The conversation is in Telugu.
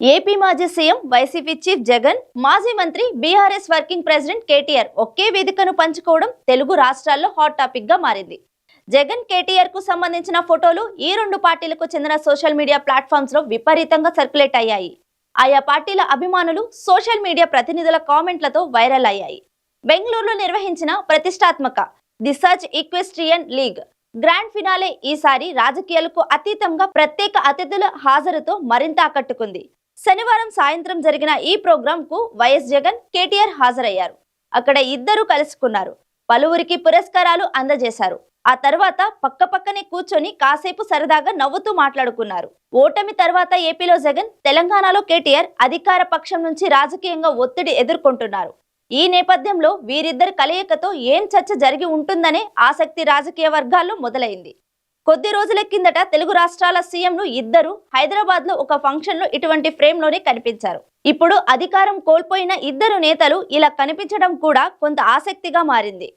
ఏపీ మాజీ సీఎం వైసీపీ చీఫ్ జగన్, మాజీ మంత్రి బీఆర్ఎస్ వర్కింగ్ ప్రెసిడెంట్ కేటీఆర్ ఒకే వేదికను పంచుకోవడం తెలుగు రాష్ట్రాల్లో హాట్ టాపిక్ గా మారింది. జగన్, కేటీఆర్ కు సంబంధించిన ఫోటోలు ఈ రెండు పార్టీలకు చెందిన సోషల్ మీడియా ప్లాట్ఫామ్స్ లో విపరీతంగా సర్క్యులేట్ అయ్యాయి. ఆయా పార్టీల అభిమానులు, సోషల్ మీడియా ప్రతినిధుల కామెంట్లతో వైరల్ అయ్యాయి. బెంగళూరులో నిర్వహించిన ప్రతిష్టాత్మక the surge equestrian league grand finale ఈసారి రాజకీయాలకు అతీతంగా ప్రత్యేక అతిథుల హాజరుతో మరింత ఆకట్టుకుంది. శనివారం సాయంత్రం జరిగిన ఈ ప్రోగ్రాం కు వైఎస్ జగన్, కేటీఆర్ హాజరయ్యారు. అక్కడ ఇద్దరు కలుసుకున్నారు. పలువురికి పురస్కారాలు అందజేశారు. ఆ తర్వాత పక్కపక్కనే కూర్చొని కాసేపు సరదాగా నవ్వుతూ మాట్లాడుకున్నారు. ఓటమి తర్వాత ఏపీలో జగన్, తెలంగాణలో కేటీఆర్ అధికార పక్షం నుంచి రాజకీయంగా ఒత్తిడి ఎదుర్కొంటున్నారు. ఈ నేపథ్యంలో వీరిద్దరి కలయికతో ఏం చర్చ జరిగి ఉంటుందనే ఆసక్తి రాజకీయ వర్గాల్లో మొదలైంది. కొద్ది రోజుల కిందట తెలుగు రాష్ట్రాల సీఎంలు ఇద్దరు హైదరాబాద్ లో ఒక ఫంక్షన్ లో ఇటువంటి ఫ్రేమ్ లోనే కనిపించారు. ఇప్పుడు అధికారం కోల్పోయిన ఇద్దరు నేతలు ఇలా కనిపించడం కూడా కొంత ఆసక్తిగా మారింది.